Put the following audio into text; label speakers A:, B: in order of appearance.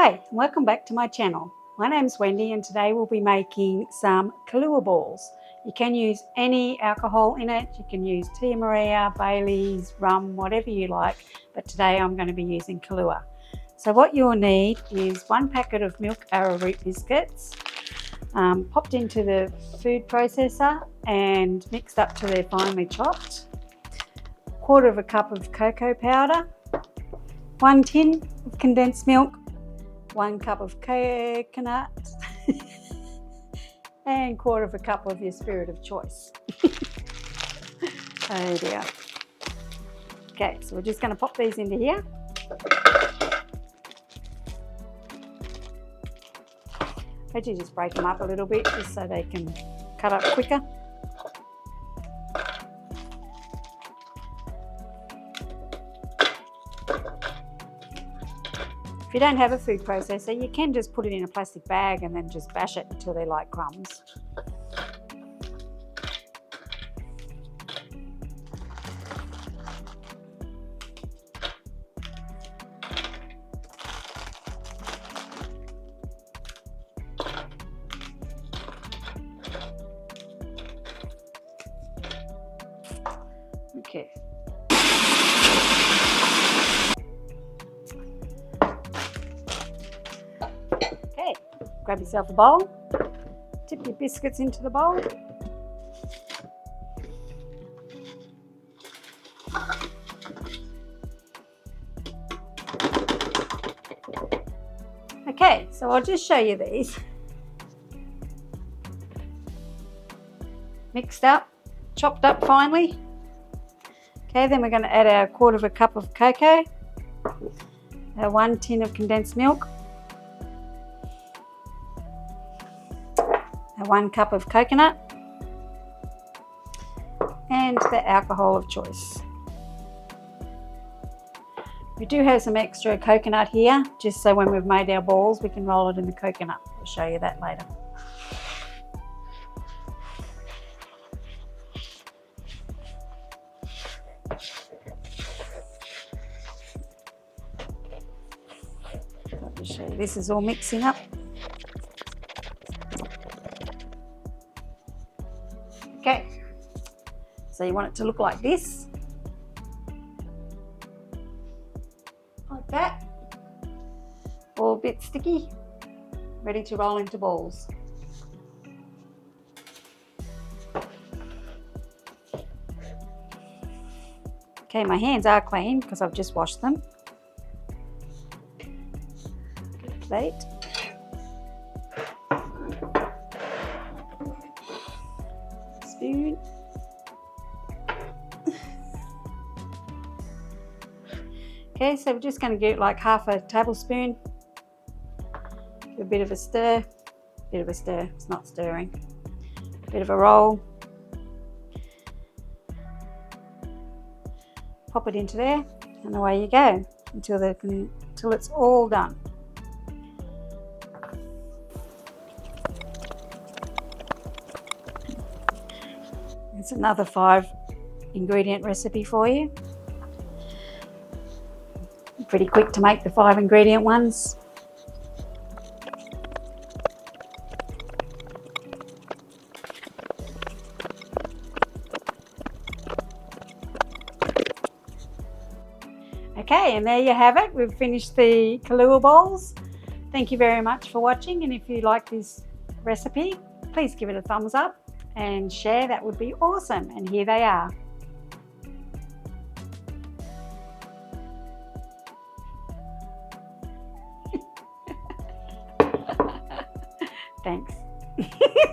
A: Hi, welcome back to my channel. My name's Wendy and today we'll be making some Kahlua Balls. You can use any alcohol in it. You can use Tia Maria, Bailey's, rum, whatever you like, but today I'm going to be using Kahlua. So what you'll need is 1 packet of milk arrowroot biscuits, popped into the food processor and mixed up till they're finely chopped, 1/4 cup of cocoa powder, 1 tin of condensed milk, 1 cup of coconut and 1/4 cup of your spirit of choice. Oh dear. Okay, so we're just going to pop these into here. I do just break them up a little bit just so they can cut up quicker. If you don't have a food processor, you can just put it in a plastic bag and then just bash it until they're like crumbs. Okay. Okay, grab yourself a bowl, tip your biscuits into the bowl. Okay, so I'll just show you these. Mixed up, chopped up finely. Okay, then we're going to add our 1/4 cup of cocoa, our 1 tin of condensed milk, our 1 cup of coconut, and the alcohol of choice. We do have some extra coconut here, just so when we've made our balls we can roll it in the coconut. I'll show you that later. I'll show you. This is all mixing up. Okay, so you want it to look like this. Like that. All a bit sticky, ready to roll into balls. Okay, my hands are clean because I've just washed them. Plate. Spoon. Okay, so we're just going to get like 1/2 tablespoon. Give a bit of a stir. Bit of a stir, it's not stirring. Bit of a roll. Pop it into there and away you go until it's all done. It's another 5 ingredient recipe for you. Pretty quick to make the 5 ingredient ones. Okay, and there you have it. We've finished the Kahlua Balls. Thank you very much for watching, and if you like this recipe, please give it a thumbs up and share. That would be awesome. And here they are. Thanks.